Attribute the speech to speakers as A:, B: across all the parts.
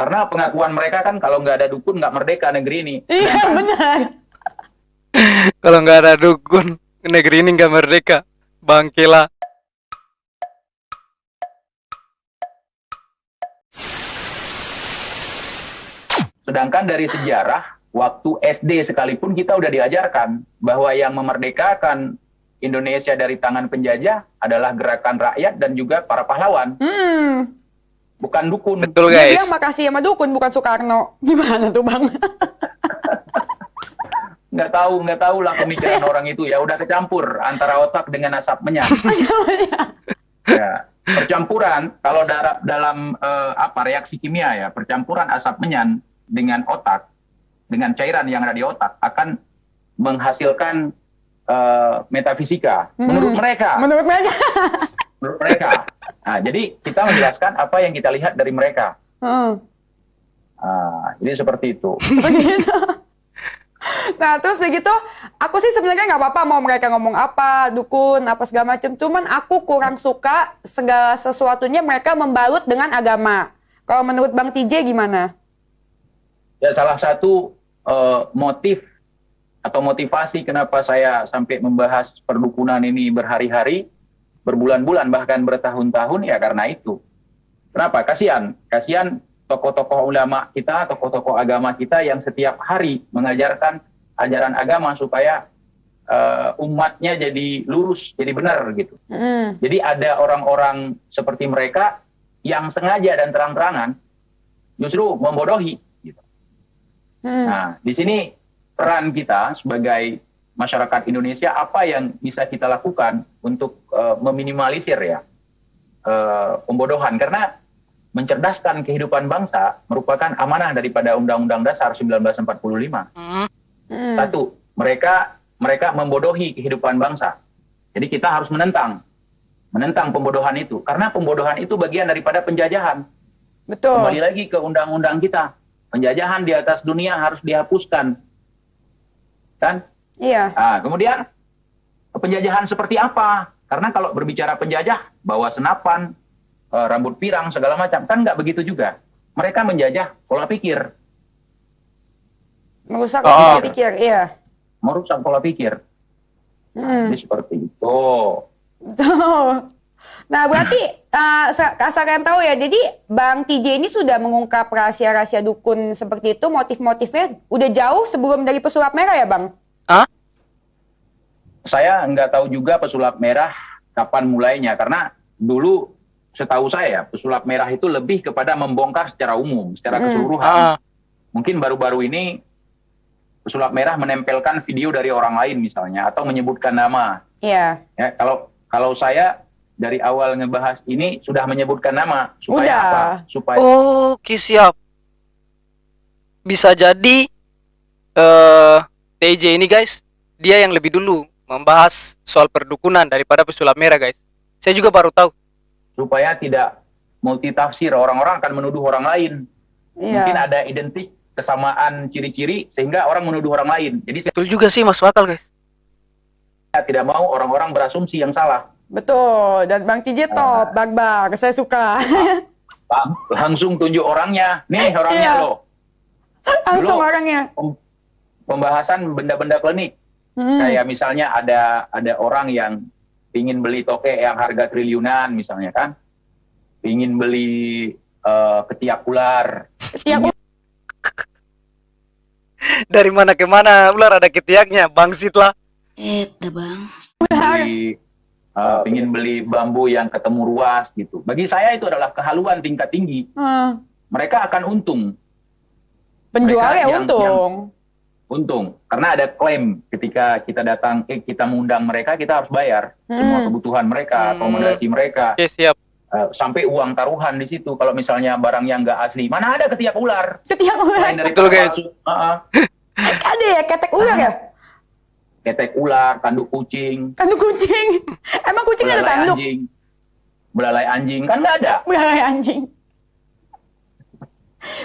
A: Karena pengakuan mereka kan kalau nggak ada dukun nggak merdeka negeri ini.
B: Iya, benar.
C: Kalau nggak ada dukun, negeri ini nggak merdeka. Bangkila.
A: Sedangkan dari sejarah, waktu SD sekalipun kita udah diajarkan bahwa yang memerdekakan Indonesia dari tangan penjajah adalah gerakan rakyat dan juga para pahlawan, bukan dukun.
C: Betul
B: Dia
C: guys.
B: bilang makasih sama dukun, bukan Soekarno. Gimana tuh, Bang?
A: Nggak tahu lah pemikiran orang itu ya, udah kecampur antara otak dengan asap menyan. Ya, percampuran kalau dalam reaksi kimia ya, percampuran asap menyan dengan otak, dengan cairan yang ada di otak akan menghasilkan metafisika menurut mereka.
B: Menurut mereka.
A: Menurut mereka. Nah, jadi kita menjelaskan apa yang kita lihat dari mereka. Jadi seperti itu.
B: Seperti itu. Nah, terus begitu, aku sih sebenarnya nggak apa-apa mau mereka ngomong apa, dukun, apa segala macam. Cuman aku kurang suka segala sesuatunya mereka membalut dengan agama. Kalau menurut Bang TJ gimana?
A: Ya, salah satu motif atau motivasi kenapa saya sampai membahas perdukunan ini berhari-hari, berbulan-bulan, bahkan bertahun-tahun, ya karena itu. Kenapa? Kasihan tokoh-tokoh ulama kita, tokoh-tokoh agama kita yang setiap hari mengajarkan ajaran agama supaya umatnya jadi lurus, jadi benar gitu. Jadi ada orang-orang seperti mereka yang sengaja dan terang-terangan justru membodohi. Gitu. Nah, di sini peran kita sebagai masyarakat Indonesia, apa yang bisa kita lakukan untuk meminimalisir ya pembodohan, karena mencerdaskan kehidupan bangsa merupakan amanah daripada Undang-Undang Dasar 1945. Satu, mereka membodohi kehidupan bangsa. Jadi kita harus menentang pembodohan itu, karena pembodohan itu bagian daripada penjajahan.
B: Betul.
A: Kembali lagi ke undang-undang kita, penjajahan di atas dunia harus dihapuskan, kan?
B: Iya.
A: Nah, kemudian penjajahan seperti apa? Karena kalau berbicara penjajah, bawa senapan, rambut pirang, segala macam, kan nggak begitu juga. Mereka menjajah pola pikir.
B: Merusak pola pikir, iya.
A: Merusak pola pikir. Jadi seperti itu.
B: Tuh. Nah, berarti asal kalian tahu ya, jadi Bang TJ ini sudah mengungkap rahasia-rahasia dukun seperti itu, motif-motifnya udah jauh sebelum dari pesulap merah ya, Bang?
A: Saya nggak tahu juga pesulap merah kapan mulainya, karena dulu setahu saya pesulap merah itu lebih kepada membongkar secara umum, secara keseluruhan. Mungkin baru-baru ini pesulap merah menempelkan video dari orang lain misalnya, atau menyebutkan nama.
B: Iya.
A: Ya, kalau saya dari awal ngebahas ini sudah menyebutkan nama. Supaya apa? Supaya
C: Oke, siap. Bisa jadi TJ ini guys, dia yang lebih dulu membahas soal perdukunan daripada pesulap merah guys. Saya juga baru tahu.
A: supaya tidak multitafsir, orang-orang akan menuduh orang lain. Mungkin ada identik kesamaan ciri-ciri sehingga orang menuduh orang lain. Jadi
C: Betul juga sih, masuk akal guys.
A: saya tidak mau orang-orang berasumsi yang salah.
B: Betul, dan Bang TJ top, Bang, saya suka.
A: Langsung tunjuk orangnya, nih orangnya loh.
B: Langsung
A: Dulu,
B: orangnya.
A: Pembahasan benda-benda klinik. Kayak misalnya ada orang yang ingin beli toke yang harga triliunan misalnya kan, ingin beli ketiak ular.
C: Dari mana ke mana ular ada ketiaknya, bangsit lah.
D: Bang.
A: Ingin beli bambu yang ketemu ruas gitu. Bagi saya itu adalah kehaluan tingkat tinggi. Mereka akan untung.
B: Penjualnya untung.
A: Untung, karena ada klaim ketika kita datang, kita mengundang mereka, kita harus bayar semua kebutuhan mereka, akomodasi mereka.
C: Oke, siap.
A: Sampai uang taruhan di situ. Kalau misalnya barang yang nggak asli, mana ada ketiak ular?
B: Ketiak ular.
C: Betul guys.
B: Ada ya ketek ular ya?
A: Ketek ular, tanduk kucing.
B: Tanduk kucing. Emang kucing ada tanduk?
A: Belalai anjing, kan nggak ada.
B: Belalai anjing.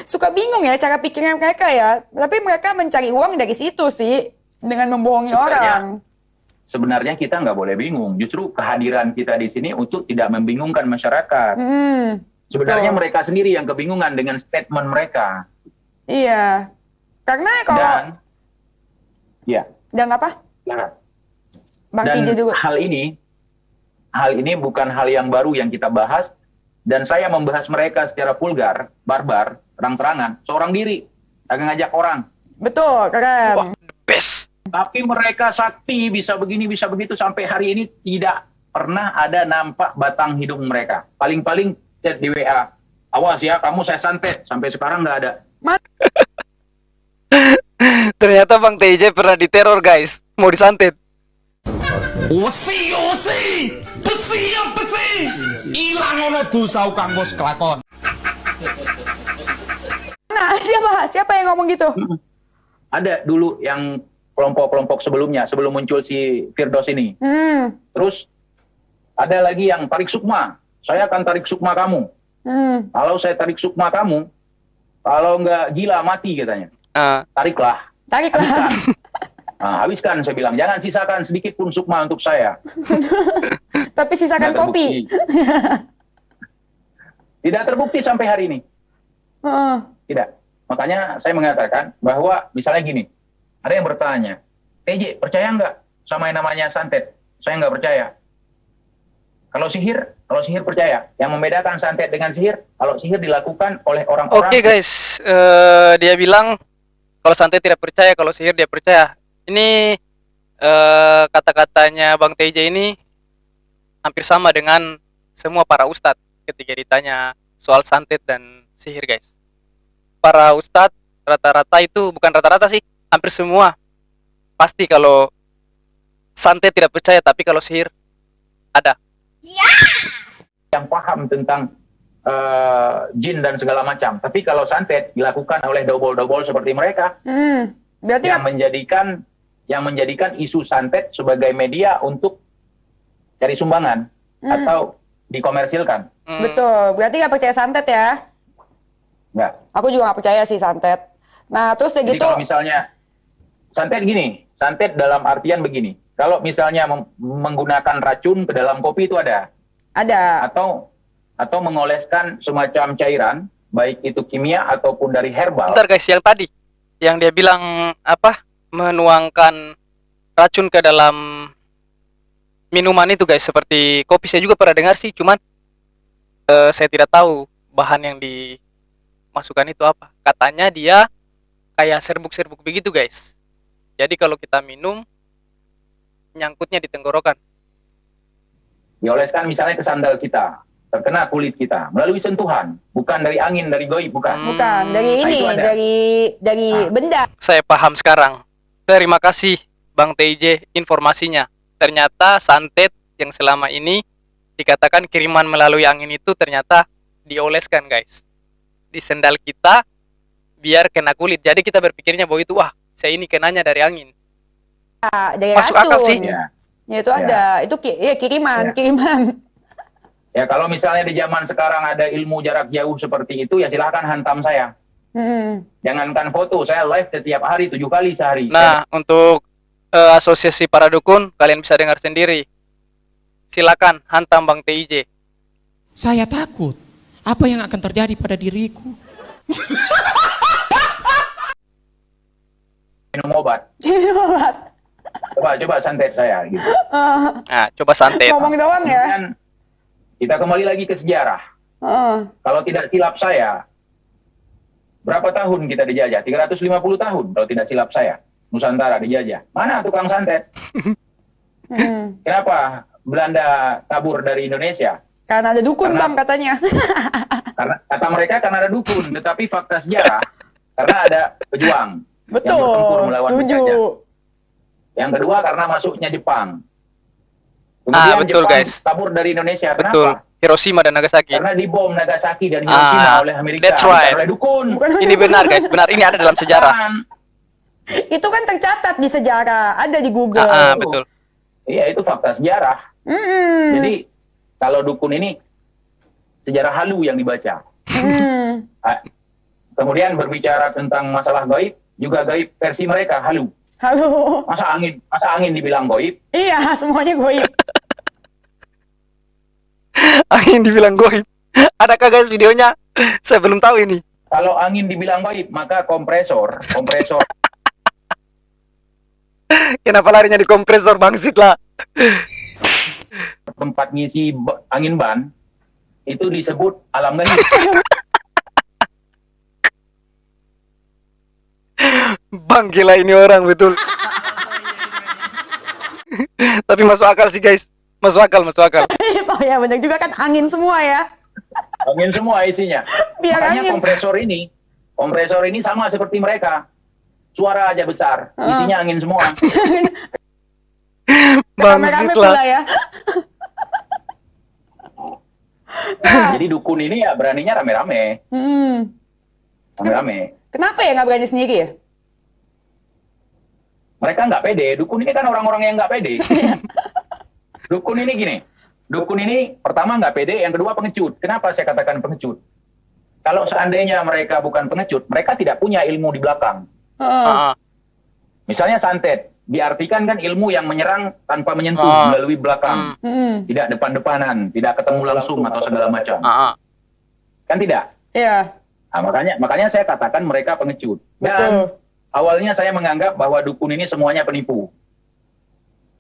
B: Suka bingung ya cara pikirnya mereka ya. Tapi mereka mencari uang dari situ sih. Dengan membohongi orang.
A: Sebenarnya kita nggak boleh bingung. Justru kehadiran kita di sini untuk tidak membingungkan masyarakat. Sebenarnya
B: Betul.
A: mereka sendiri yang kebingungan dengan statement mereka.
B: Iya. Karena kalau
A: Dan, ya,
B: dan apa?
A: nah,
B: Bang
A: dan
B: TJ dulu.
A: hal ini bukan hal yang baru yang kita bahas. Dan saya membahas mereka secara vulgar, barbar, terang-terangan, seorang diri, agak ngajak orang.
B: Betul,
C: Wah,
B: keren.
C: the best.
A: Tapi mereka sakti, bisa begini, bisa begitu, sampai hari ini tidak pernah ada nampak batang hidung mereka. Paling-paling chat di WA, awas ya, kamu saya santet. Sampai sekarang nggak ada.
C: Ternyata Bang TJ pernah diteror guys, mau disantet.
D: Osi, besi, ilang ono dosa kang bos kelakon.
B: Nah, siapa yang ngomong gitu?
A: Ada dulu yang kelompok-kelompok sebelumnya, sebelum muncul si Firdaus ini. Terus ada lagi yang tarik sukma. Saya akan tarik sukma kamu. Kalau saya tarik sukma kamu, kalau nggak gila mati katanya. Tariklah.
B: Tariklah.
A: Nah, habiskan, saya bilang. Jangan sisakan sedikit pun sukma untuk saya.
B: Tapi sisakan
A: Nggak
B: kopi.
A: terbukti. Tidak terbukti sampai hari ini.
B: Heeh.
A: Tidak. Makanya saya mengatakan bahwa misalnya gini. Ada yang bertanya, TJ percaya nggak sama yang namanya santet? Saya nggak percaya. Kalau sihir percaya. Yang membedakan santet dengan sihir, kalau sihir dilakukan oleh orang-orang.
C: Oke guys, dia bilang kalau santet tidak percaya, kalau sihir dia percaya. Ini kata-katanya Bang TJ ini hampir sama dengan semua para ustadz ketika ditanya soal santet dan sihir guys. Para ustadz rata-rata itu, bukan rata-rata sih, hampir semua pasti kalau santet tidak percaya, tapi kalau sihir ada.
A: Yang paham tentang jin dan segala macam. Tapi kalau santet dilakukan oleh dobol-dobol seperti mereka,
B: Berarti
A: yang menjadikan isu santet sebagai media untuk cari sumbangan atau dikomersilkan.
B: betul. Berarti nggak percaya santet ya?
A: Nggak.
B: Aku juga nggak percaya sih santet. Nah, terus kayak
A: Jadi
B: gitu.
A: kalau misalnya santet dalam artian begini. Kalau misalnya menggunakan racun ke dalam kopi itu ada.
B: Ada.
A: Atau mengoleskan semacam cairan, baik itu kimia ataupun dari herbal.
C: Bentar guys, yang tadi yang dia bilang apa, menuangkan racun ke dalam minuman itu guys, seperti kopi, saya juga pernah dengar sih, cuman saya tidak tahu bahan yang dimasukkan itu apa. Katanya dia kayak serbuk-serbuk begitu guys, jadi kalau kita minum nyangkutnya di tenggorokan.
A: Dioleskan misalnya ke sandal kita, terkena kulit kita melalui sentuhan, bukan dari angin, dari goib, bukan.
B: Bukan dari
A: Nah,
B: ini,
A: itu ada.
B: dari benda.
C: Saya paham sekarang. Terima kasih Bang TJ informasinya. Ternyata santet yang selama ini dikatakan kiriman melalui angin itu ternyata dioleskan guys di sendal kita biar kena kulit. Jadi kita berpikirnya bahwa itu, wah saya ini kenanya dari angin.
B: Dari
C: Masuk
B: racun.
C: akal sih.
A: Ya.
B: Ya itu ada. Itu kiriman,
A: Ya.
B: kiriman.
A: Ya kalau misalnya di zaman sekarang ada ilmu jarak jauh seperti itu, ya silahkan hantam saya. Jangankan foto, saya live setiap hari 7 kali sehari.
C: Nah, untuk asosiasi para dukun, kalian bisa dengar sendiri. Silakan hantam Bang TJ.
D: Saya takut apa yang akan terjadi pada diriku.
A: Minum obat. Coba santet saya gitu.
C: Nah, coba santet.
B: Ngomong doang ya.
A: Kemudian kita kembali lagi ke sejarah. Kalau tidak silap saya, berapa tahun kita dijajah? 350 tahun kalau tidak silap saya. Nusantara dijajah. Mana tukang santet? Kenapa Belanda kabur dari Indonesia?
B: Karena ada dukun, Bang, katanya.
A: Karena kata mereka karena ada dukun, tetapi fakta sejarah karena ada pejuang yang bertempur
B: Betul,
A: melawan
B: setuju.
A: penjajah. Yang kedua karena masuknya Jepang. Kemudian
C: betul,
A: Jepang
C: guys.
A: kabur dari Indonesia.
C: Betul.
A: Kenapa?
C: Hiroshima dan Nagasaki.
A: Karena dibom Nagasaki dan Hiroshima oleh Amerika,
C: That's right.
A: bukan oleh dukun.
B: Bukan
C: Ini benar guys, benar, ini ada dalam sejarah.
B: Itu kan tercatat di sejarah, ada di Google.
C: Betul.
A: Iya, itu fakta sejarah. Jadi kalau dukun ini sejarah halu yang dibaca. Kemudian berbicara tentang masalah gaib, juga gaib versi mereka halu.
B: Halo.
A: Masa angin dibilang gaib?
B: Iya, semuanya goib.
C: Angin dibilang goib. Adakah guys videonya? Saya belum tahu ini.
A: Kalau angin dibilang baik, maka kompresor
C: Kenapa larinya di kompresor bangsit lah?
A: tempat ngisi angin ban itu disebut alam gaib.
C: Bang, gila ini orang betul. Tapi masuk akal sih guys. Masuk akal.
B: Oh ya benar juga kan, angin semua ya.
A: Angin semua isinya.
B: Biar
A: Makanya
B: angin.
A: kompresor ini sama seperti mereka. Suara aja besar, isinya angin semua.
B: Rame-rame
C: Bangsit
B: pula
C: lah.
B: ya.
A: Jadi dukun ini ya beraninya rame-rame. Rame-rame.
B: Kenapa ya nggak berani sendiri ya?
A: Mereka nggak pede. Dukun ini kan orang-orang yang nggak pede. Dukun ini gini. Dukun ini pertama nggak pede, yang kedua pengecut. Kenapa saya katakan pengecut? Kalau seandainya mereka bukan pengecut, mereka tidak punya ilmu di belakang. Misalnya santet, diartikan kan ilmu yang menyerang tanpa menyentuh, melalui belakang. Tidak depan-depanan, tidak ketemu langsung atau segala macam. Kan tidak?
B: Iya.
A: Nah, makanya saya katakan mereka pengecut. Dan
B: Betul.
A: awalnya saya menganggap bahwa dukun ini semuanya penipu.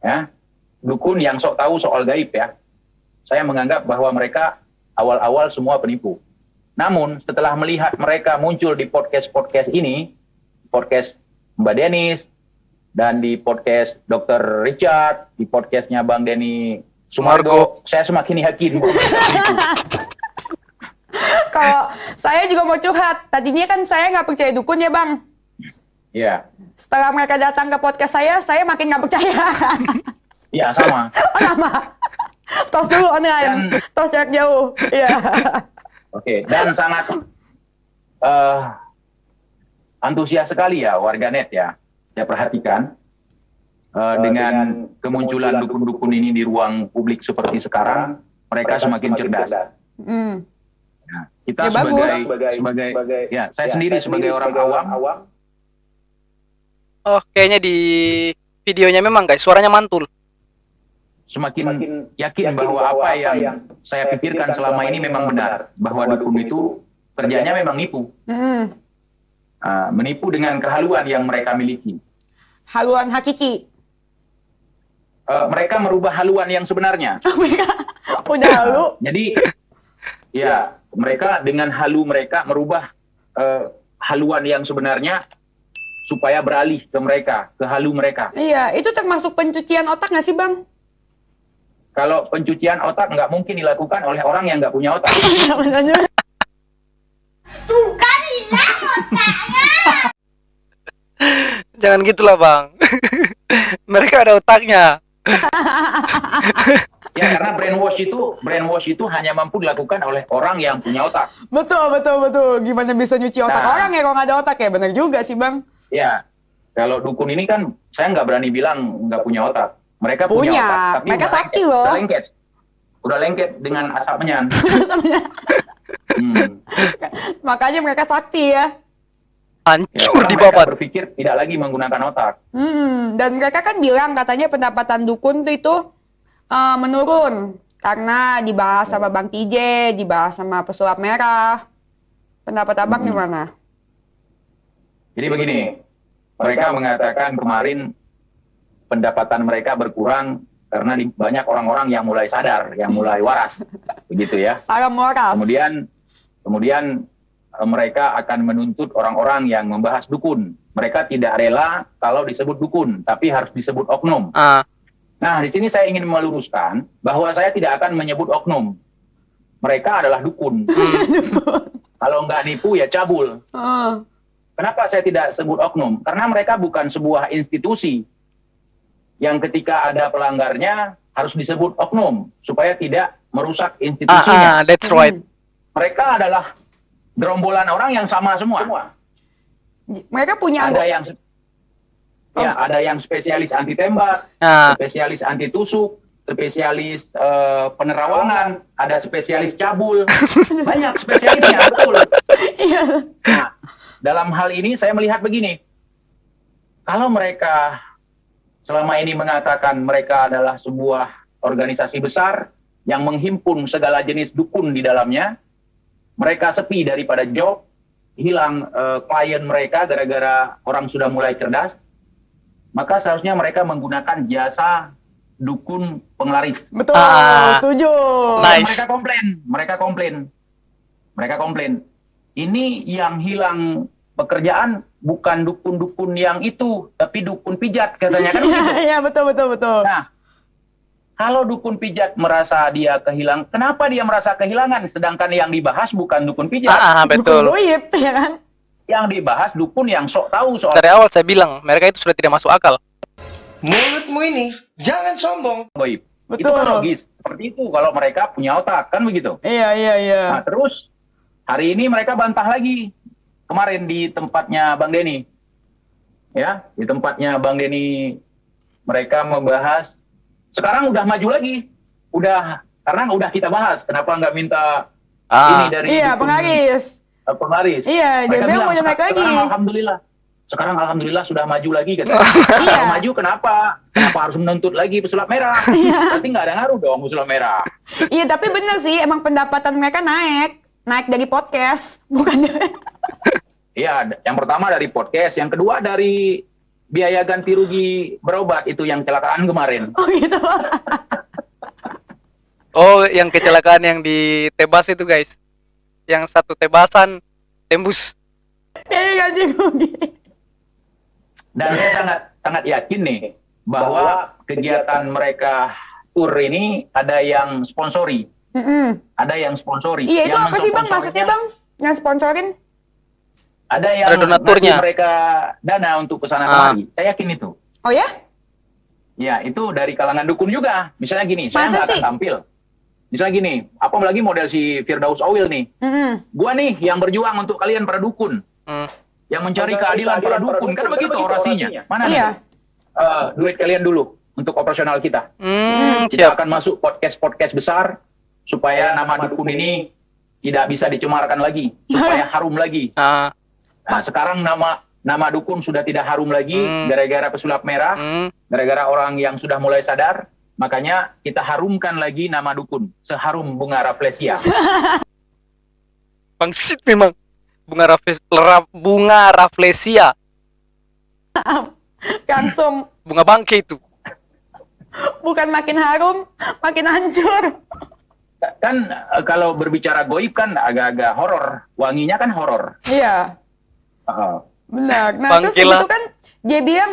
A: Ya. Dukun yang sok tahu soal gaib ya. Saya menganggap bahwa mereka awal-awal semua penipu. Namun setelah melihat mereka muncul di podcast ini, podcast Mbak Denis, dan di podcast Dr. Richard, di podcastnya Bang Denny Sumargo, saya semakin yakin bahwa mereka penipu.
B: Kalau saya juga mau curhat, tadinya kan saya nggak percaya dukun ya Bang.
A: Iya.
B: Setelah mereka datang ke podcast saya makin nggak percaya.
A: Iya, sama.
B: Oh, sama. Tos dulu online, tos jarak jauh. Iya.
A: Oke, dan sangat antusias sekali ya warganet ya. Saya perhatikan dengan kemunculan dukun-dukun ini di ruang publik seperti sekarang, mereka semakin cerdas. Nah, kita
B: Ya, bagus.
A: sebagai ya, saya sendiri sebagai orang awam,
C: Oh, kayaknya di videonya memang guys, suaranya mantul.
A: semakin yakin bahwa apa yang saya pikirkan selama ini memang benar, bahwa dukun itu kerjanya memang nipu. Menipu dengan kehaluan yang mereka miliki.
B: Haluan hakiki.
A: Mereka merubah haluan yang sebenarnya.
B: Mereka udah halu.
A: Jadi ya, mereka dengan halu mereka merubah haluan yang sebenarnya supaya beralih ke mereka, ke halu mereka.
B: Iya, itu termasuk pencucian otak nggak sih Bang?
A: Kalau pencucian otak nggak mungkin dilakukan oleh orang yang nggak punya otak.
E: Tuh kan hilang otaknya.
C: Jangan gitulah bang. Mereka ada otaknya.
A: Ya, karena brainwash itu hanya mampu dilakukan oleh orang yang punya otak.
B: Betul. Gimana bisa nyuci otak
A: Nah.
B: orang ya kalau nggak ada otak ya? Benar juga sih Bang.
A: Ya, kalau dukun ini kan saya nggak berani bilang nggak punya otak. Mereka punya
B: Punya.
A: otak, tapi
B: Mereka
A: udah
B: sakti
A: lengket,
B: loh.
A: Udah lengket dengan asap menyan.
B: Makanya mereka sakti ya.
C: Hancur
A: karena
C: di
A: mereka
C: babat.
A: berpikir tidak lagi menggunakan otak.
B: Dan mereka kan bilang katanya pendapatan dukun tuh itu menurun karena dibahas sama Bang TJ, dibahas sama pesulap merah. Pendapat Abang gimana?
A: Jadi begini, mereka mengatakan kemarin pendapatan mereka berkurang karena banyak orang-orang yang mulai sadar, yang mulai waras, begitu ya.
B: Salam moras.
A: Kemudian mereka akan menuntut orang-orang yang membahas dukun. Mereka tidak rela kalau disebut dukun, tapi harus disebut oknum. Nah, di sini saya ingin meluruskan bahwa saya tidak akan menyebut oknum. Mereka adalah dukun. Kalau nggak nipu ya cabul. Kenapa saya tidak sebut oknum? Karena mereka bukan sebuah institusi yang ketika ada pelanggarnya harus disebut oknum supaya tidak merusak institusinya.
C: That's right.
A: Mereka adalah gerombolan orang yang sama semua.
B: Mereka punya
A: Ada yang ada yang spesialis anti tembak, spesialis anti tusuk, spesialis penerawangan, ada spesialis cabul, banyak spesialisnya, betul. Nah, dalam hal ini saya melihat begini, kalau mereka selama ini mengatakan mereka adalah sebuah organisasi besar yang menghimpun segala jenis dukun di dalamnya, mereka sepi daripada job, hilang klien mereka gara-gara orang sudah mulai cerdas, maka seharusnya mereka menggunakan jasa dukun penglaris.
B: Betul, setuju.
C: Nice.
A: Mereka komplain. Ini yang hilang pekerjaan bukan dukun-dukun yang itu, tapi dukun pijat katanya kan begitu.
B: Iya, betul.
A: Nah, kalau dukun pijat merasa dia kehilangan, kenapa dia merasa kehilangan? Sedangkan yang dibahas bukan dukun pijat.
C: Betul.
B: Dukun goib, ya kan?
A: Yang dibahas dukun yang sok tahu soal
C: Dari awal saya bilang mereka itu sudah tidak masuk akal.
F: Mulutmu ini jangan sombong.
A: goib.
B: Betul.
A: Itu kan logis. Seperti itu kalau mereka punya otak, kan begitu.
B: Iya.
A: Nah, terus hari ini mereka bantah lagi. Kemarin di tempatnya Bang Denny. Ya, di tempatnya Bang Denny mereka membahas. Sekarang udah maju lagi. Karena udah kita bahas. Kenapa nggak minta ini dari
B: Iya, penglaris.
A: Penglaris.
B: Iya, dia
A: Mereka
B: bilang mau naik lagi.
A: Sekarang alhamdulillah sudah maju lagi katanya.
B: Iya.
A: Kalau maju kenapa harus menuntut lagi pesulap merah? Berarti nggak ada ngaruh dong pesulap merah.
B: Iya, tapi bener sih, emang pendapatan mereka naik dari podcast, bukan dari...
A: Iya, yang pertama dari podcast, yang kedua dari biaya ganti rugi berobat itu yang kecelakaan kemarin.
B: Oh gitu.
C: Oh, yang kecelakaan yang di Tebas itu guys. Yang satu tebasan tembus.
B: Iya, ganti rugi.
A: Dan saya sangat yakin nih bahwa kegiatan mereka tour ini ada yang sponsori. Ada yang sponsori.
B: Iya, itu
A: Yang
B: apa sih Bang? Maksudnya Bang? Yang sponsorin?
A: Ada yang
C: Ada donaturnya.
A: ngasih mereka dana untuk kesana kemari. Saya yakin itu.
B: Oh ya?
A: Ya, itu dari kalangan dukun juga. Misalnya gini, saya
B: Masa
A: nggak akan
B: sih?
A: tampil. Misalnya gini, apalagi model si Firdaus Awil nih. Gua nih yang berjuang untuk kalian para dukun. Yang mencari keadilan para dukun. Kan begitu orasinya. Mana
B: Iya.
A: nih? Duit kalian dulu untuk operasional kita. Kita
C: Siap.
A: akan masuk podcast-podcast besar supaya nama dukun ini tidak bisa dicemarkan lagi. Supaya harum lagi. Nah, sekarang nama dukun sudah tidak harum lagi gara-gara pesulap merah, gara-gara orang yang sudah mulai sadar, makanya kita harumkan lagi nama dukun, seharum bunga Rafflesia.
C: Bangsit memang. Bunga Rafflesia.
B: Langsung
C: Bunga bangke itu.
B: bukan makin harum, makin hancur.
A: Kan kalau berbicara goib kan agak-agak horor, wanginya kan horor.
B: Iya. Benar. Nah, terus
C: Bangkila.
B: itu kan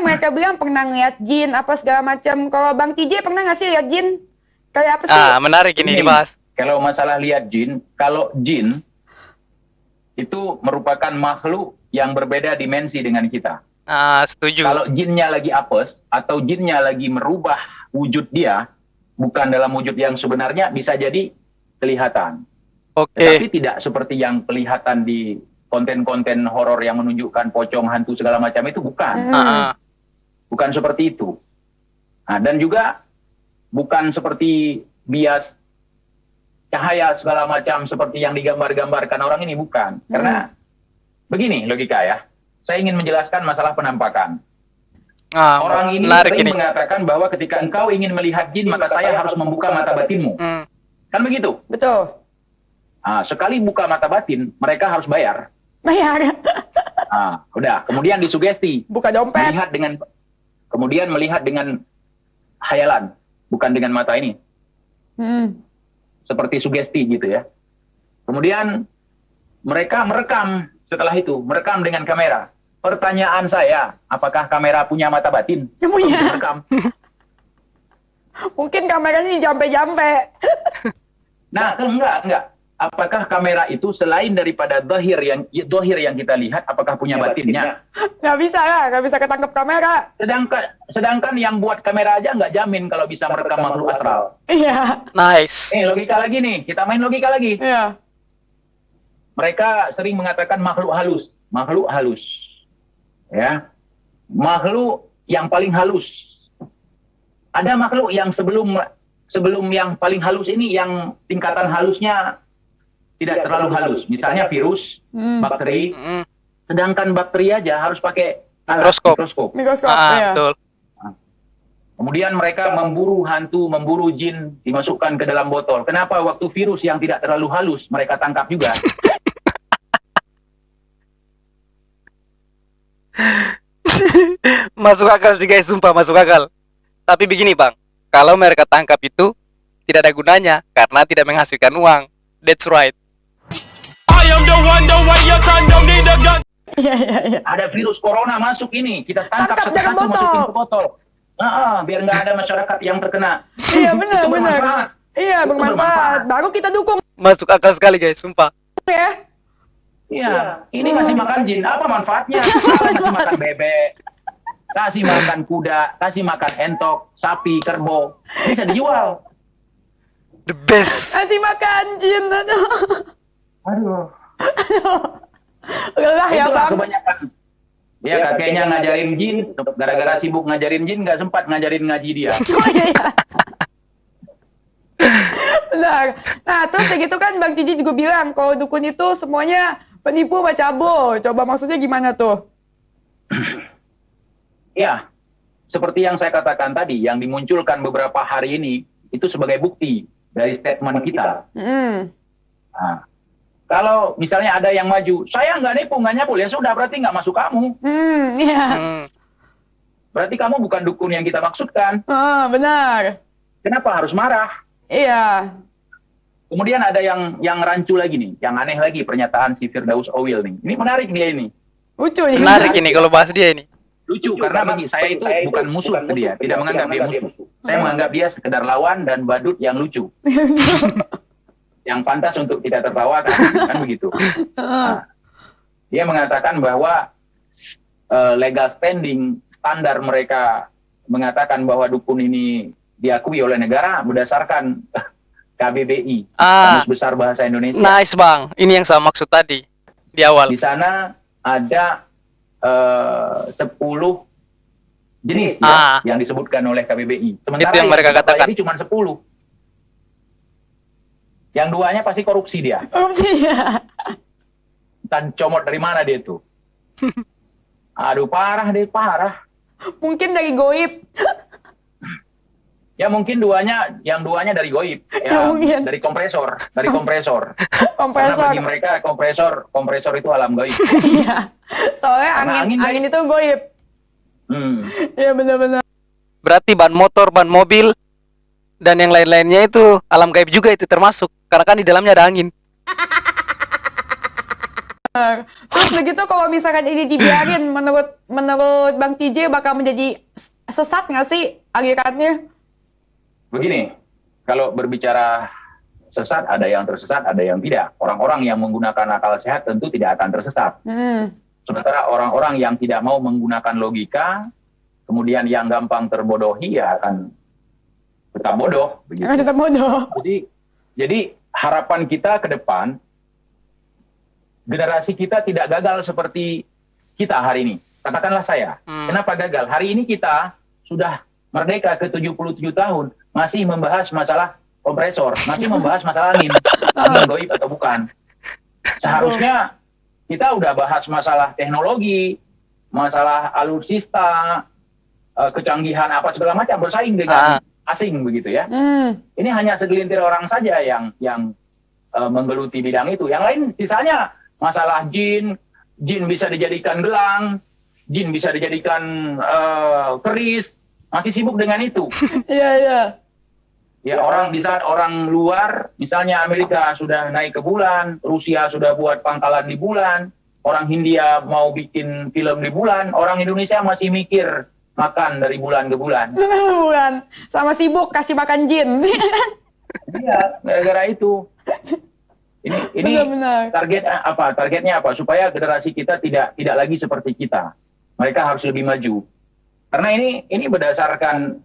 B: mereka bilang pernah ngeliat jin apa segala macam. Kalau Bang TJ pernah nggak sih lihat jin? Kayak apa sih?
C: Menarik ini
A: Ini,
C: dibahas.
A: Kalau masalah lihat jin, kalau jin itu merupakan makhluk yang berbeda dimensi dengan kita.
C: Setuju.
A: Kalau jinnya lagi apes atau jinnya lagi merubah wujud dia, bukan dalam wujud yang sebenarnya, bisa jadi kelihatan.
C: Oke.
A: Tetapi tidak seperti yang kelihatan di konten-konten horor yang menunjukkan pocong, hantu segala macam itu, bukan. Bukan seperti itu. Nah, dan juga bukan seperti bias cahaya segala macam seperti yang digambar-gambarkan orang ini, bukan. Karena begini logika ya. Saya ingin menjelaskan masalah penampakan. Orang ini
C: menarik
A: sering
C: ini.
A: mengatakan bahwa ketika engkau ingin melihat jin, maka saya harus membuka mata batinmu. Kan begitu?
B: Betul.
A: Nah, sekali buka mata batin, mereka harus bayar.
B: Bayar.
A: Nah, udah. Kemudian disugesti.
B: Buka dompet.
A: Kemudian melihat dengan hayalan, bukan dengan mata ini. Seperti sugesti gitu ya. Kemudian mereka merekam setelah itu, merekam dengan kamera. Pertanyaan saya, apakah kamera punya mata batin?
B: Punya.
A: Untuk merekam?
B: Mungkin kameranya jampe-jampe.
A: Nah, enggak. Apakah kamera itu selain daripada dohir yang kita lihat, apakah punya batinnya?
B: Nggak bisa lah, nggak bisa ketangkep kamera.
A: Sedangkan yang buat kamera aja nggak jamin kalau bisa merekam makhluk astral.
B: Iya.
C: Nice.
A: Logika lagi nih, kita main logika lagi.
B: Iya.
A: Mereka sering mengatakan makhluk halus. Ya. Makhluk yang paling halus. Ada makhluk yang sebelum yang paling halus ini, yang tingkatan halusnya tidak terlalu halus. Misalnya virus, bakteri. Sedangkan bakteri aja harus pakai alat
C: Mikroskop.
B: Mikroskop,
C: Ah,
B: iya.
C: betul.
A: Kemudian mereka memburu hantu, memburu jin, dimasukkan ke dalam botol. Kenapa waktu virus yang tidak terlalu halus mereka tangkap juga?
C: Masuk akal sih guys, sumpah masuk akal. Tapi begini bang, kalau mereka tangkap itu tidak ada gunanya karena tidak menghasilkan uang. That's right.
A: Ada virus corona masuk ini, kita tangkap
B: Tangkap dalam
A: satu-satu,
B: botol.
A: masukin ke botol. Biar nggak ada masyarakat yang terkena.
B: Iya benar
A: Itu
B: benar.
A: bermanfaat.
B: Iya
A: Itu
B: bermanfaat.
A: bermanfaat.
B: Baru kita dukung
C: Masuk akal sekali guys, sumpah.
B: ya.
A: Iya, ini ngasih makan jin, apa manfaatnya? Kasih makan bebek, kasih makan kuda, kasih makan entok, sapi, kerbau, bisa dijual.
C: The best.
B: Kasih makan jin. Aduh.
A: Aduh,
B: Lelah ya
A: itulah
B: bang.
A: kebanyakan. Ya kakeknya ngajarin jin, gara-gara sibuk ngajarin jin nggak sempat ngajarin ngaji dia.
B: Oh iya, iya. Benar. Nah, terus kayak gitu kan Bang Tiji juga bilang kalau dukun itu semuanya penipu sama cabo. Coba maksudnya gimana tuh?
A: Ya, seperti yang saya katakan tadi, yang dimunculkan beberapa hari ini itu sebagai bukti dari statement kita. Nah, kalau misalnya ada yang maju, saya nggak nipu, nggak nyabul, ya sudah berarti nggak masuk kamu.
B: Iya.
A: Berarti kamu bukan dukun yang kita maksudkan.
B: Benar.
A: Kenapa harus marah?
B: Iya.
A: Kemudian ada yang rancu lagi nih, yang aneh lagi pernyataan si Firdaus Awil nih. Ini menarik dia ini.
B: Lucu nih.
C: Menarik ini kalau bahas dia ini.
A: Lucu karena bagi saya itu bukan musuh ke dia, tidak menganggap dia musuh. Saya menganggap dia sekedar lawan dan badut yang lucu. Yang pantas untuk tidak tertawakan, kan begitu. Nah, dia mengatakan bahwa legal standing standar mereka mengatakan bahwa dukun ini diakui oleh negara berdasarkan KBBI, Kamus Besar Bahasa Indonesia.
C: Nice bang, ini yang saya maksud tadi di awal.
A: Di sana ada 10 jenis yang disebutkan oleh KBBI. Sementara
C: Itu yang mereka katakan.
A: ini cuma 10. Yang duanya pasti korupsi dia.
B: Korupsi ya.
A: Dan comot dari mana dia tuh? Aduh parah deh, parah.
B: Mungkin dari goib.
A: Ya mungkin yang duanya dari goib,
B: Ya, mungkin.
A: dari kompresor. Karena
B: Kompresor.
A: bagi mereka kompresor itu alam goib.
B: Iya. Soalnya
A: Karena
B: angin itu goib. Iya benar-benar.
C: Berarti ban motor, ban mobil, dan yang lain-lainnya itu alam gaib juga itu termasuk. Karena kan di dalamnya ada angin.
B: Terus begitu kalau misalkan ini dibiarin, menurut Bang TJ bakal menjadi sesat nggak sih alirannya?
A: Begini, kalau berbicara sesat, ada yang tersesat, ada yang tidak. Orang-orang yang menggunakan akal sehat tentu tidak akan tersesat. Sementara orang-orang yang tidak mau menggunakan logika, kemudian yang gampang terbodohi, ya akan tetap bodoh. Begitu.
B: Tetap bodoh.
A: Jadi harapan kita ke depan, generasi kita tidak gagal seperti kita hari ini. Katakanlah saya, kenapa gagal? Hari ini kita sudah merdeka ke 77 tahun, masih membahas masalah kompresor, masih membahas masalah angin goib atau bukan. Seharusnya kita udah bahas masalah teknologi, masalah alutsista, kecanggihan apa segala macam, bersaing dengan asing begitu ya. Ini hanya segelintir orang saja yang menggeluti bidang itu. Yang lain sisanya masalah jin bisa dijadikan gelang, jin bisa dijadikan keris, masih sibuk dengan itu.
B: Iya.
A: Ya, di saat orang luar, misalnya Amerika sudah naik ke bulan, Rusia sudah buat pangkalan di bulan, orang Hindia mau bikin film di bulan, orang Indonesia masih mikir makan dari bulan ke bulan.
B: Bulan. Sama sibuk kasih makan jin.
A: Iya, gara-gara itu. Ini
B: Benar-benar.
A: Targetnya apa? Supaya generasi kita tidak lagi seperti kita. Mereka harus lebih maju. Karena ini berdasarkan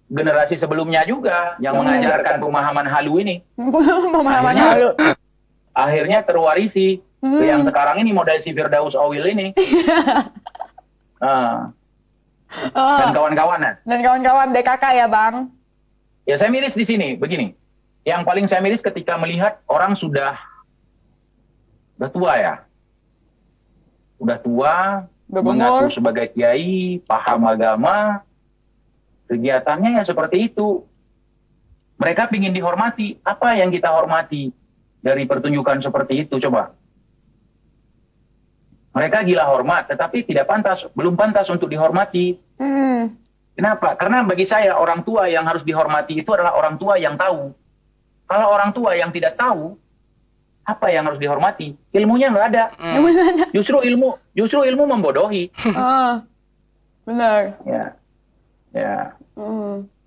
A: generasi sebelumnya juga yang mengajarkan pemahaman halu ini.
B: Pemahaman halu.
A: Akhirnya terwarisi ke yang sekarang ini, model si Firdaus Awil ini. Dan kawan-kawan.
B: Dan kawan-kawan DKK ya Bang.
A: Ya saya miris di sini, begini. Yang paling saya miris ketika melihat orang sudah tua ya. Udah tua,
B: Berumur.
A: mengaku sebagai kiai, paham agama, Kegiatannya ya seperti itu. Mereka ingin dihormati. Apa yang kita hormati dari pertunjukan seperti itu? Coba. Mereka gila hormat, tetapi tidak pantas, belum pantas untuk dihormati. Kenapa? Karena bagi saya orang tua yang harus dihormati itu adalah orang tua yang tahu. Kalau orang tua yang tidak tahu, apa yang harus dihormati? Ilmunya nggak ada. Justru ilmu membodohi.
B: Benar.
A: Ya.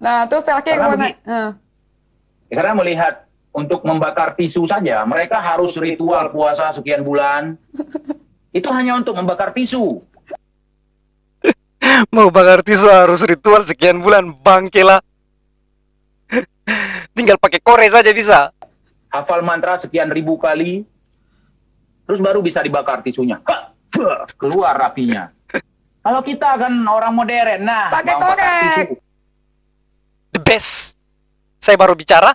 B: Nah, terus terakhir
A: Karena melihat untuk membakar tisu saja, mereka harus ritual puasa sekian bulan. Itu hanya untuk membakar tisu.
C: Mau bakar tisu harus ritual sekian bulan, bangke lah. Tinggal pakai kore saja bisa.
A: Hafal mantra sekian ribu kali, terus baru bisa dibakar tisunya. Keluar rapinya. Kalau kita kan orang modern, nah
B: pakai
A: mau bakar
B: korek.
A: tisu.
C: The best. Saya baru bicara.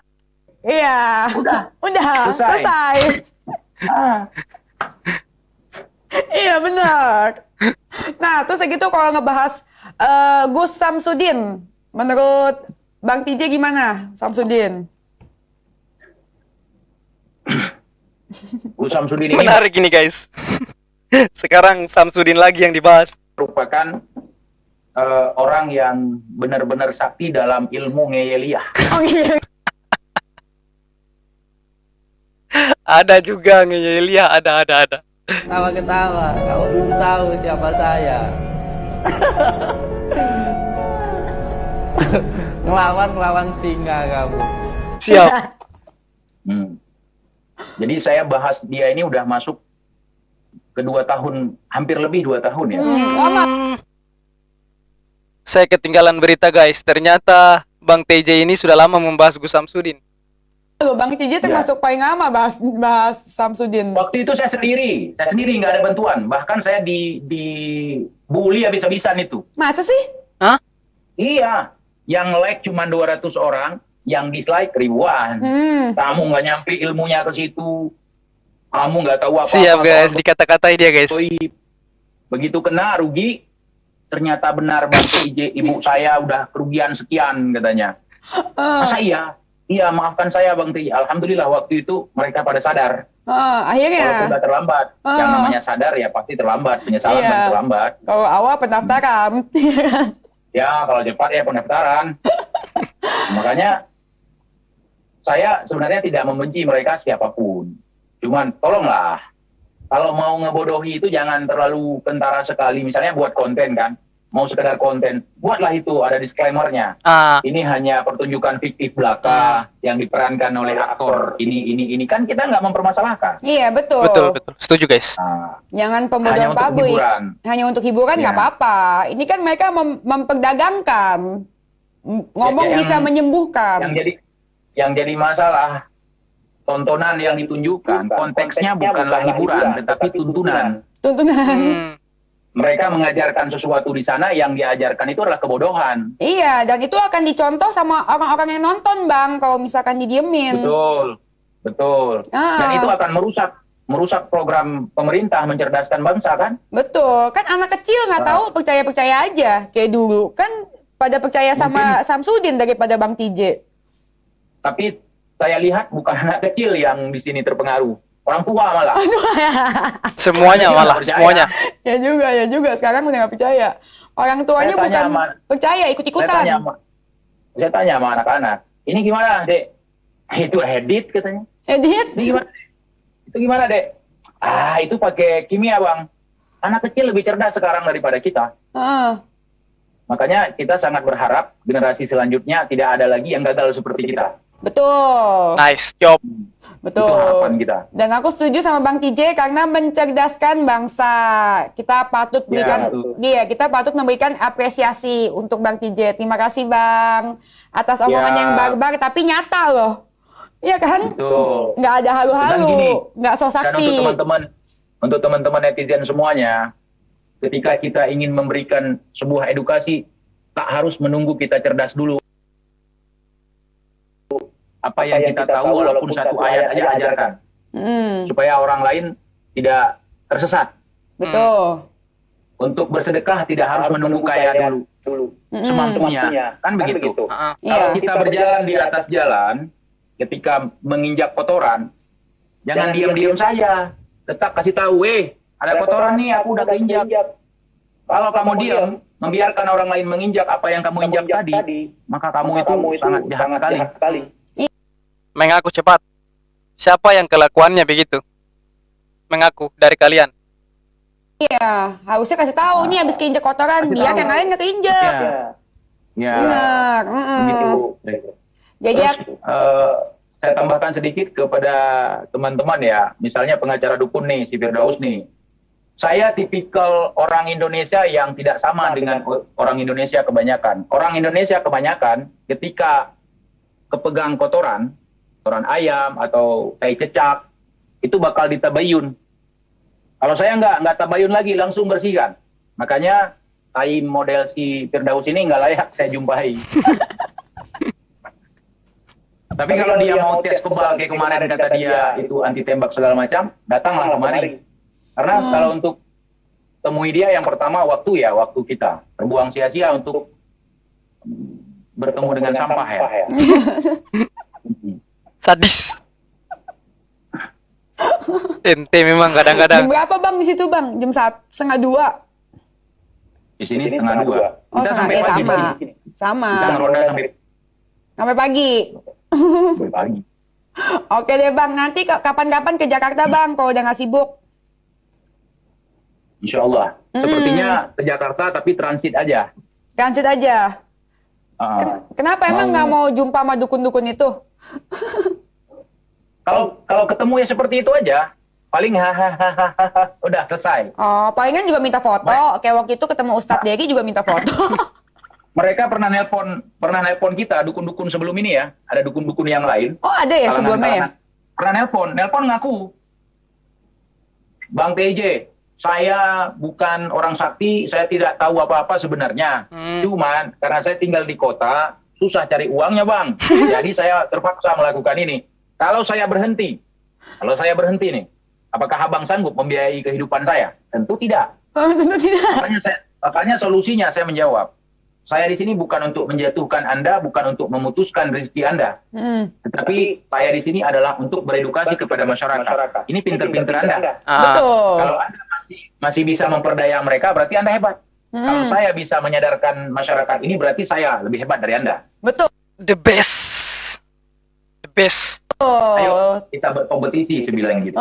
B: Iya. Udah, selesai.
A: Ah,
B: Iya benar. Nah, terus segitu kalau ngebahas Gus Samsudin, menurut Bang TJ gimana, Samsudin?
A: Gus Samsudin ini
C: Menarik ini guys. Sekarang Samsudin lagi yang dibahas.
A: merupakan orang yang benar-benar sakti dalam ilmu ngeyeliah.
B: Oh iya.
C: Ada juga Ngeyelia, ada.
G: Ketawa-ketawa, kamu belum tahu siapa saya. Ngelawan singa kamu.
C: Siap.
A: Jadi saya bahas dia ini udah masuk ke 2 tahun, hampir lebih 2 tahun ya.
B: Lama.
C: Saya ketinggalan berita guys. Ternyata Bang TJ ini sudah lama membahas Gus Samsudin.
B: Loh, Bang TJ termasuk paling lama bahas Samsudin.
A: Waktu itu saya sendiri nggak ada bantuan. Bahkan saya dibully habis-habisan itu.
B: Masa sih?
C: Hah?
A: Iya, yang like cuma 200 orang, yang dislike ribuan. Kamu nggak nyampe ilmunya ke situ. Kamu nggak tahu apa-apa.
C: Siap guys,
A: soal
C: dikata-katai dia guys.
A: goib. Begitu kena rugi, ternyata benar Bang TJ, ibu saya udah kerugian sekian katanya. Masa iya? Iya, maafkan saya Bang TJ. Alhamdulillah waktu itu mereka pada sadar. Walaupun
B: Akhirnya.
A: udah terlambat. Yang namanya sadar ya pasti terlambat. Penyesalan
B: Iya.
A: pasti terlambat.
B: Kalau awal pendaftaran.
A: Ya, kalau cepat ya pendaftaran. Makanya saya sebenarnya tidak membenci mereka siapapun. Cuman tolonglah, kalau mau ngebodohi itu jangan terlalu kentara sekali. Misalnya buat konten kan, mau sekedar konten, buatlah itu ada disclaimer-nya. Ini hanya pertunjukan fiktif belaka yang diperankan oleh aktor ini kan kita nggak mempermasalahkan.
B: Iya, betul.
C: Betul. Setuju guys.
A: Nah,
B: Jangan
A: hanya
B: pembodohan
A: untuk
B: publik.
A: hiburan.
B: Hanya untuk hiburan nggak
A: Ya.
B: apa-apa. Ini kan mereka memperdagangkan. Ngomong
A: yang-
B: bisa menyembuhkan.
A: Yang jadi masalah tontonan yang ditunjukkan konteksnya bukanlah hiburan tetapi tuntunan.
B: Tuntunan.
A: Mereka mengajarkan sesuatu di sana yang diajarkan itu adalah kebodohan.
B: Iya, dan itu akan dicontoh sama orang-orang yang nonton, Bang, kalau misalkan didiemin.
A: Betul. Dan itu akan merusak program pemerintah mencerdaskan bangsa kan?
B: Betul. Kan anak kecil nggak tahu, percaya-percaya aja. Kayak dulu. Kan pada percaya sama Samsudin daripada Bang TJ.
A: Tapi saya lihat bukan anak kecil yang di sini terpengaruh. Orang tua malah.
C: Semuanya
A: Mereka
C: malah,
A: nggak percaya.
C: semuanya.
B: Ya juga. Sekarang udah nggak percaya. Orang tuanya
A: Saya tanya
B: bukan
A: sama-
B: percaya,
A: Saya
B: ikut-ikutan.
A: tanya sama anak-anak, ini gimana dek? Itu edit katanya.
B: Edit.
A: Ini gimana? Itu gimana dek? Itu pakai kimia bang. Anak kecil lebih cerdas sekarang daripada kita. Makanya kita sangat berharap generasi selanjutnya tidak ada lagi yang gagal seperti kita.
B: Betul.
C: Nice job.
A: Itu harapan kita.
B: Dan aku setuju sama Bang TJ karena mencerdaskan bangsa. Kita patut berikan, kita patut memberikan apresiasi untuk Bang TJ. Terima kasih Bang atas omongan yang barbar tapi nyata loh. Iya kan?
A: Betul.
B: Nggak ada
A: Dan gini,
B: halu-halu, nggak so
A: Dan
B: sakti.
A: untuk teman-teman netizen semuanya, ketika kita ingin memberikan sebuah edukasi, tak harus menunggu kita cerdas dulu. Apa yang kita tahu walaupun satu ayat aja ajarkan. Supaya orang lain tidak tersesat.
B: Betul.
A: untuk bersedekah tidak harus menunggu kaya dulu. Semampunya. Kan begitu. Kalau
B: Iya.
A: kita berjalan di atas jalan, ketika menginjak kotoran, jangan diam-diam saja. Tetap kasih tahu, ada kotoran nih, aku udah keinjak. Kalau kamu diam, membiarkan orang lain menginjak apa yang kamu injak tadi, maka kamu itu sangat jahat sekali.
C: Mengaku cepat. Siapa yang kelakuannya begitu? Mengaku dari kalian.
B: Iya, harusnya kasih tahu nih habis keinjak kotoran,
A: Kasih
B: biar
A: tahu.
B: yang lain nggak keinjak.
A: Ya,
B: Benar.
A: begitu.
B: Jadi
A: Saya tambahkan sedikit kepada teman-teman ya, misalnya pengacara dukun nih, si Firdaus nih. Saya tipikal orang Indonesia yang tidak sama dengan orang Indonesia kebanyakan. Orang Indonesia kebanyakan ketika kepegang kotoran ayam atau tai cecak, itu bakal ditabayun. Kalau saya nggak tabayun lagi, langsung bersihkan. Makanya tai model si Firdaus ini nggak layak saya jumpai. Tapi kalau dia mau tes kebal kayak kemarin kata dia itu anti tembak segala macam, datanglah kemari. Karena kalau untuk temui dia yang pertama waktu kita terbuang sia-sia untuk bertemu dengan sampah ya.
C: Sadis. Ente memang
B: jam
C: kadang-kadang.
B: berapa bang di situ bang? Jam 1:30.
A: Di sini setengah 2.
B: Oh, setengah sama. Sama.
A: Kita ngeronda
B: Sampai pagi.
A: sampai pagi.
B: Oke deh bang, nanti kapan-kapan ke Jakarta bang, kalau udah nggak sibuk.
A: Insya Allah. Sepertinya ke Jakarta tapi transit aja.
B: Transit aja. Kenapa emang nggak mau jumpa sama dukun-dukun itu?
A: Kalau ketemu ya seperti itu aja, paling hahaha udah selesai.
B: Oh, palingan juga minta foto. Kayak waktu itu ketemu Ustadz Dery juga minta foto.
A: Mereka pernah nelpon kita dukun-dukun sebelum ini ya. Ada dukun-dukun yang lain.
B: Oh, ada ya sebelumnya ya?
A: Pernah nelpon ngaku. Bang TJ, saya bukan orang sakti, saya tidak tahu apa-apa sebenarnya. Cuman karena saya tinggal di kota, susah cari uangnya bang. Jadi saya terpaksa melakukan ini. Kalau saya berhenti nih, apakah abang sanggup membiayai kehidupan saya? Tentu tidak.
B: Oh, tentu tidak.
A: Makanya solusinya saya menjawab. Saya di sini bukan untuk menjatuhkan Anda, bukan untuk memutuskan rezeki Anda. Tetapi saya di sini adalah untuk beredukasi kepada masyarakat. Ini pinter-pinter Anda.
B: Betul.
A: Kalau Anda masih bisa memperdaya mereka, berarti Anda hebat. Kalau saya bisa menyadarkan masyarakat ini, berarti saya lebih hebat dari Anda.
B: Betul.
C: The best. The best.
A: Ayo kita berkompetisi, saya bilang gitu.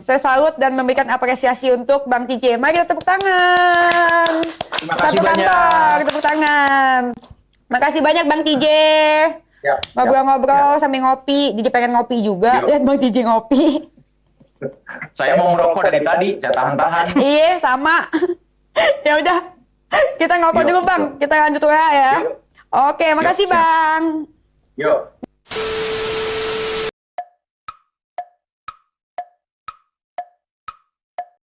B: Saya salut dan memberikan apresiasi untuk Bang TJ. Mari kita tepuk tangan.
A: Terima kasih
B: Satu
A: banyak.
B: kantor, tepuk tangan. Makasih banyak Bang TJ. Ngobrol-ngobrol sambil ngopi. DJ pengen ngopi juga.
A: Yuk.
B: Lihat Bang TJ ngopi.
A: Saya mau merokok dari tadi, saya tahan-tahan.
B: Iya, sama. Ya udah. Kita ngobrol
A: Yuk,
B: dulu Bang.
A: yuk.
B: Kita lanjut WA ya.
A: Yuk.
B: Oke, makasih
A: Yuk.
B: Bang.
A: Yuk.